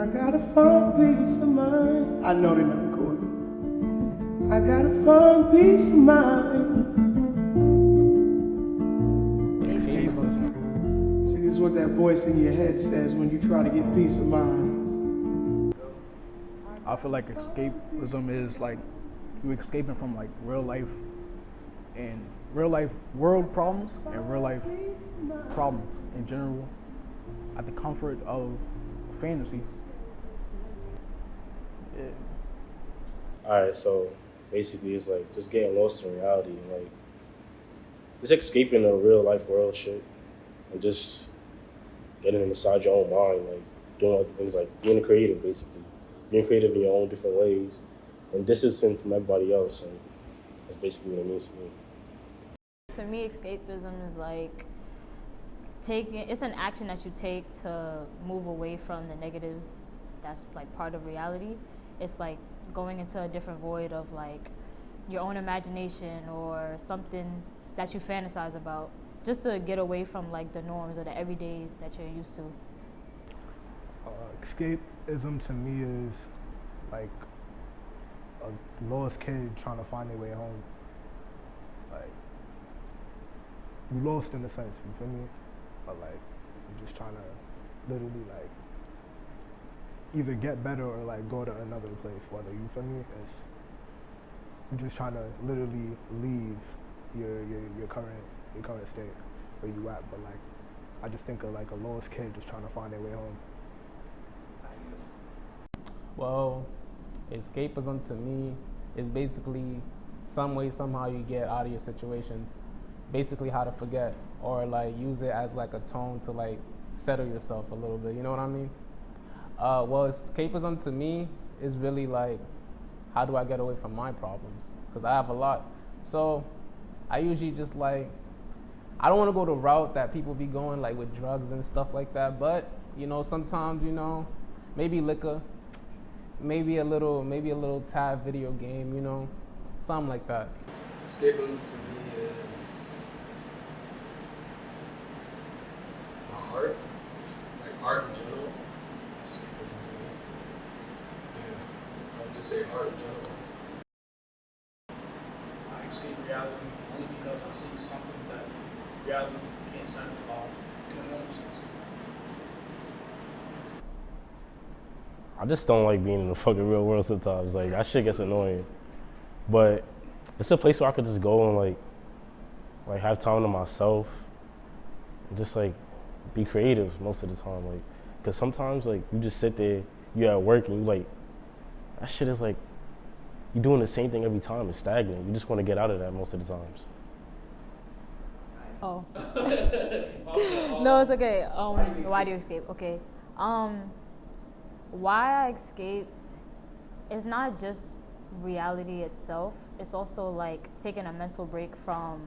I gotta find peace of mind. I know they're not recording. I gotta find peace of mind. See, this is what that voice in your head says when you try to get peace of mind. I feel like escapism is like you escaping from like real life world problems and real life problems in general at the comfort of fantasy. Yeah. Alright, so basically it's like just getting lost in reality and like just escaping the real life world shit and just getting inside your own mind, like doing other things like being creative basically. Being creative in your own different ways and distancing from everybody else, and that's basically what it means to me. To me, escapism is like it's an action that you take to move away from the negatives that's like part of reality. It's like going into a different void of like your own imagination or something that you fantasize about, just to get away from like the norms or the everydays that you're used to. Escapism to me is like a lost kid trying to find their way home. Like, you lost in a sense, you feel me? But like, you're just trying to literally like either get better or like go to another place, whether, you feel me? You're just trying to literally leave your current state where you at. But like, I just think of like a lost kid just trying to find their way home. Well, escapism to me is basically some way, somehow you get out of your situations. Basically how to forget or like use it as like a tone to like settle yourself a little bit, you know what I mean? Well, escapism to me is really like, how do I get away from my problems? Because I have a lot. So I usually just like, I don't want to go the route that people be going like with drugs and stuff like that, but you know, sometimes, you know, maybe liquor, maybe a little tab video game, you know, something like that. Escapism to me is my heart, like art in general. Escapism to me. Yeah, I would just say art in general. I escape reality only because I see something that reality can't satisfy in a normal sense. I just don't like being in the fucking real world sometimes. Like, that shit gets annoying. But it's a place where I could just go and like have time to myself and just like be creative most of the time. Like, cause sometimes like you just sit there, you're at work and you like, that shit is like, you're doing the same thing every time. It's stagnant. You just want to get out of that most of the times. Oh. No, it's okay. Why do you escape? Okay. Why I escape is not just reality itself. It's also like taking a mental break from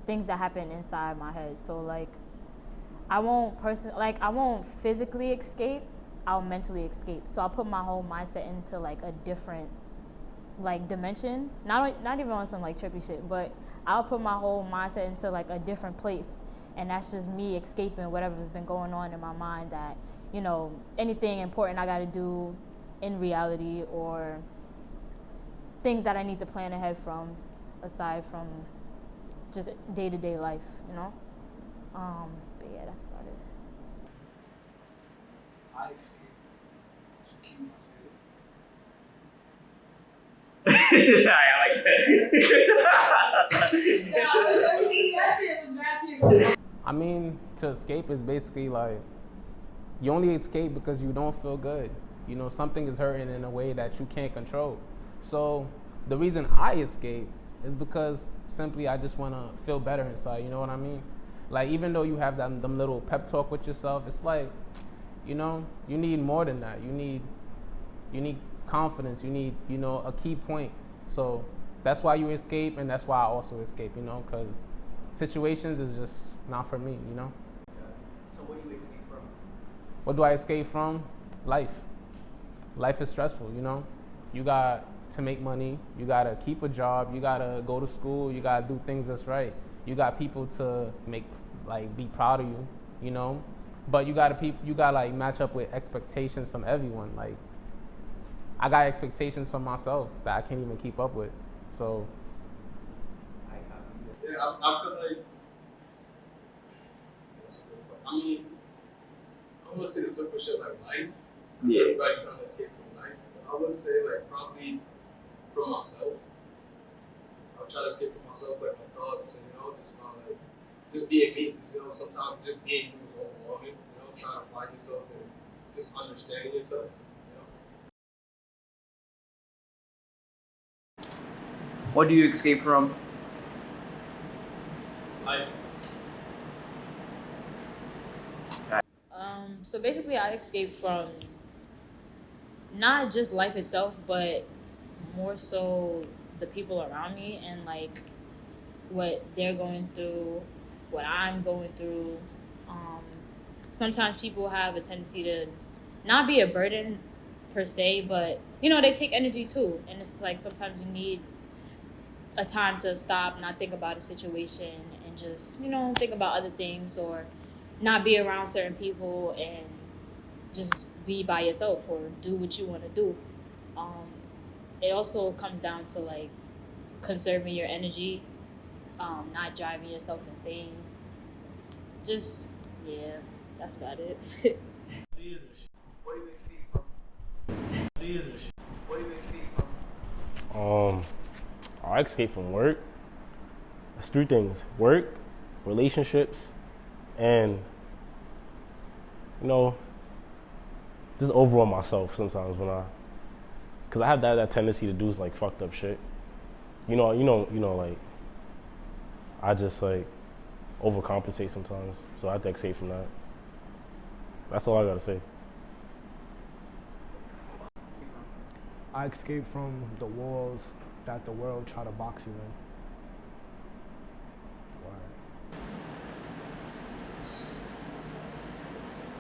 things that happen inside my head. So like, I won't physically escape. I'll mentally escape. So I'll put my whole mindset into like a different like dimension. Not even on some like trippy shit, but I'll put my whole mindset into like a different place, and that's just me escaping whatever's been going on in my mind, that, you know, anything important I got to do in reality or things that I need to plan ahead from, aside from just day-to-day life, you know? But yeah, that's about it. I escape to keep my Yeah, I like that. I mean, to escape is basically like, you only escape because you don't feel good. You know, something is hurting in a way that you can't control. So the reason I escape is because simply I just want to feel better inside, you know what I mean? Like, even though you have them little pep talk with yourself, it's like, you know, you need more than that. You need confidence. You need, you know, a key point. So that's why you escape, and that's why I also escape, you know, because situations is just not for me, you know? So what do you escape from? What do I escape from? Life. Life is stressful, you know? You got to make money. You got to keep a job. You got to go to school. You got to do things that's right. You got people to be proud of you, you know? but you gotta like match up with expectations from everyone. Like, I got expectations from myself that I can't even keep up with. So, yeah, I feel like that's a good point. I mean, I wouldn't say the typical shit like life. Yeah. Everybody's trying to escape from life. But I would say like probably from myself. I would try to escape from myself, like my thoughts, and just my like, just being me. Sometimes just being you is overwhelming. Trying to find yourself and just understanding yourself. What do you escape from? Life. So basically, I escape from not just life itself, but more so the people around me and like what they're going through, what I'm going through. Sometimes people have a tendency to not be a burden per se, but they take energy too, and it's like sometimes you need a time to stop, not think about a situation, and just think about other things, or not be around certain people and just be by yourself or do what you want to do. It also comes down to like conserving your energy, not driving yourself insane. Just that's about it. What do you escape from? What do you escape from? I escape from work. That's three things: work, relationships, and just overall myself. Sometimes because I have that tendency to do like fucked up shit. Like I just like overcompensate sometimes, so I have to escape from that. That's all I gotta say. I escape from the walls that the world try to box you in.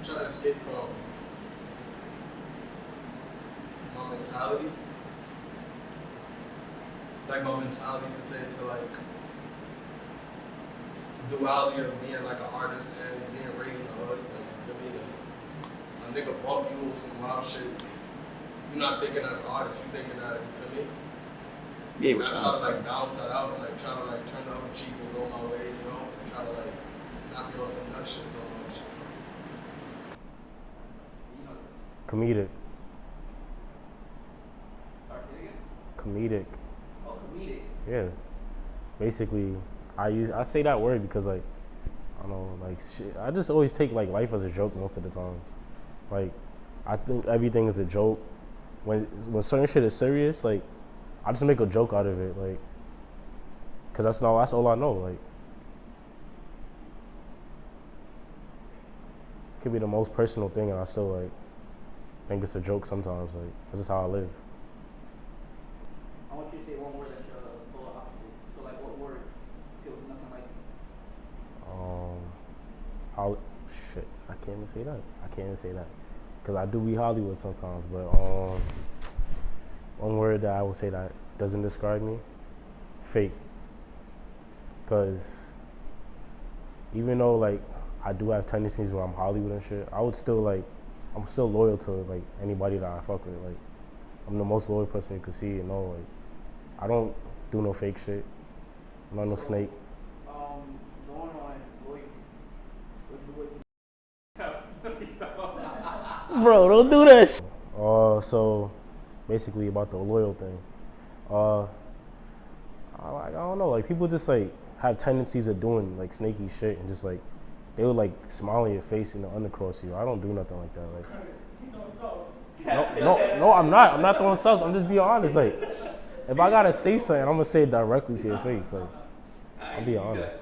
Try to escape from my mentality. Like my mentality pertains to like the duality of being like an artist and being raised in the hood. Like for me, a nigga bump you with some wild shit. You're not thinking as an artist. You're thinking as, you feel me? Yeah, and I try to like balance that out and like try to like turn the other cheek and go my way. And try to like not be on some nut shit so much. Comedic. Sorry, say it again. Comedic. Oh, comedic. Yeah. Basically, I say that word because like I don't know, like shit. I just always take like life as a joke most of the times. Like I think everything is a joke. When certain shit is serious, like I just make a joke out of it, like, cause that's all I know. Like, it could be the most personal thing, and I still like think it's a joke sometimes. Like that's just how I live. I want you to say one word that's polar opposite. So, like, what word feels nothing like you? Shit, I can't even say that. Cause I do be Hollywood sometimes, but one word that I would say that doesn't describe me, fake. Cause even though like I do have tendencies where I'm Hollywood and shit, I'm still loyal to like anybody that I fuck with. Like I'm the most loyal person you could see and know. Like I don't do no fake shit. I'm not no snake. Going on loyalty. What's the word Bro, don't do that shit. So basically about the loyal thing. I don't know, like people just like have tendencies of doing like snaky shit and just like they would like smile in your face and undercross you. I don't do nothing like that. Like no, I'm not throwing subs. I'm just being honest. Like if I gotta say something, I'm gonna say it directly to your face. Like I'm being honest.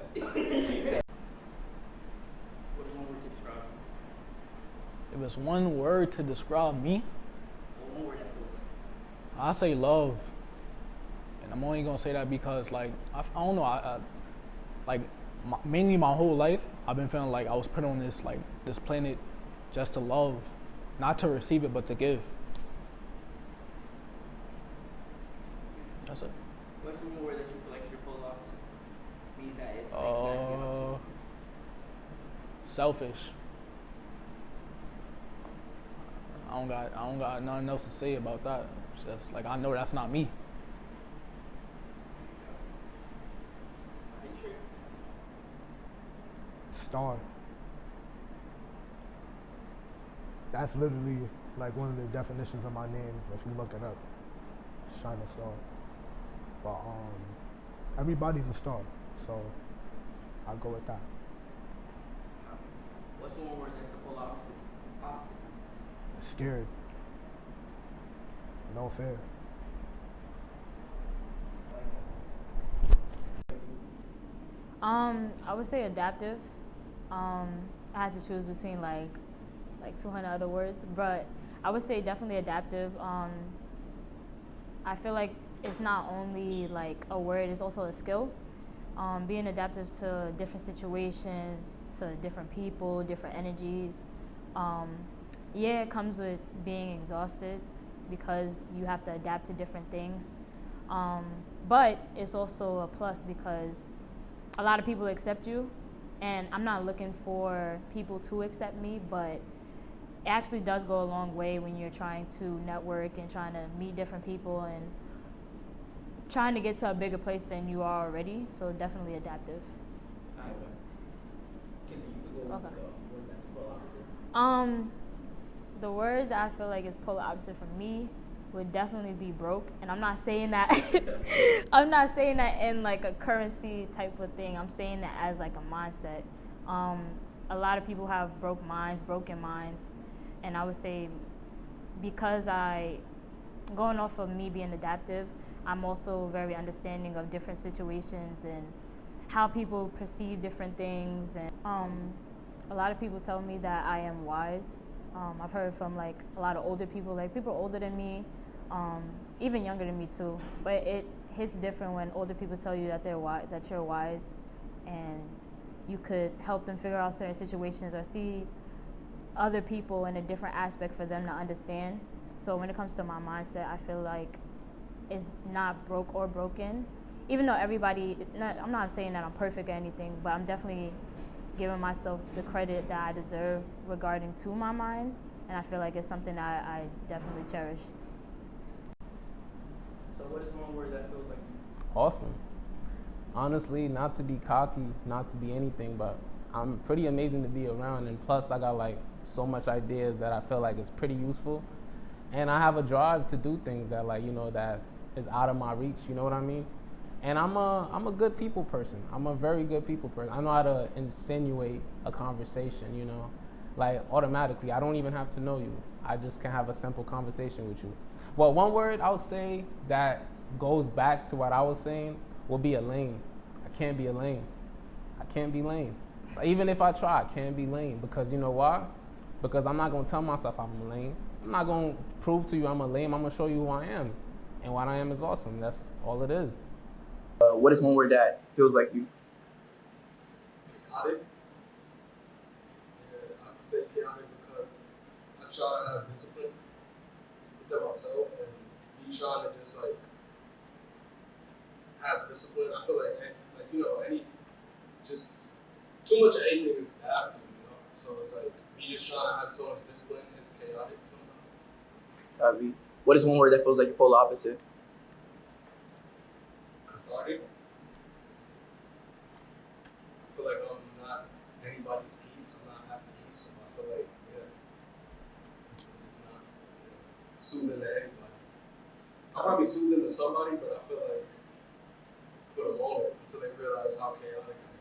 If it's one word to describe me, one word that feels I say love. And I'm only gonna say that because like I don't know, I mainly my whole life I've been feeling like I was put on this planet just to love, not to receive it but to give. That's it. What's one word that you feel like you're polar opposite? Meaning that it's like exactly opposite. Selfish. I don't got nothing else to say about that. It's just like I know that's not me. Are you sure? Star. That's literally like one of the definitions of my name if you look it up. Shining star. But everybody's a star, so I'll go with that. What's one word that's the polar opposite? Scared. No fear. I would say adaptive. I had to choose between like 200 other words, but I would say definitely adaptive. I feel like it's not only like a word; it's also a skill. Being adaptive to different situations, to different people, different energies. Yeah, it comes with being exhausted because you have to adapt to different things. But it's also a plus because a lot of people accept you, and I'm not looking for people to accept me, but it actually does go a long way when you're trying to network and trying to meet different people and trying to get to a bigger place than you are already. So definitely adaptive. Okay. The word that I feel like is polar opposite for me would definitely be broke, and I'm not saying that I'm not saying that in like a currency type of thing. I'm saying that as like a mindset. A lot of people have broken minds, and I would say because going off of me being adaptive, I'm also very understanding of different situations and how people perceive different things. And a lot of people tell me that I am wise. I've heard from like a lot of older people, like people older than me, even younger than me too. But it hits different when older people tell you that that you're wise, and you could help them figure out certain situations or see other people in a different aspect for them to understand. So when it comes to my mindset, I feel like it's not broke or broken. Even though I'm not saying that I'm perfect or anything, but I'm definitely giving myself the credit that I deserve regarding to my mind, and I feel like it's something that I definitely cherish. So what is one word that feels like you? Awesome. Honestly, not to be cocky, not to be anything, but I'm pretty amazing to be around, and plus I got like so much ideas that I feel like it's pretty useful, and I have a drive to do things that like, that is out of my reach, you know what I mean? And I'm a good people person. I'm a very good people person. I know how to insinuate a conversation, like automatically. I don't even have to know you. I just can have a simple conversation with you. Well, one word I'll say that goes back to what I was saying will be a lame. I can't be a lame. I can't be lame. Even if I try, I can't be lame, because you know why? Because I'm not going to tell myself I'm lame. I'm not going to prove to you I'm a lame. I'm going to show you who I am. And what I am is awesome. That's all it is. What is one word that feels like you? Chaotic. Yeah, I would say chaotic because I try to have discipline within myself and be trying to just like have discipline. I feel like any just too much of anything is bad for you, So it's like me just trying to have so much discipline is chaotic sometimes. What is one word that feels like your polar opposite? Cathartic. I feel like I'm not anybody's peace. I'm not at peace. So I feel like, it's not soothing to anybody. I'll probably soothing to somebody, but I feel like for the moment, until they realize how chaotic I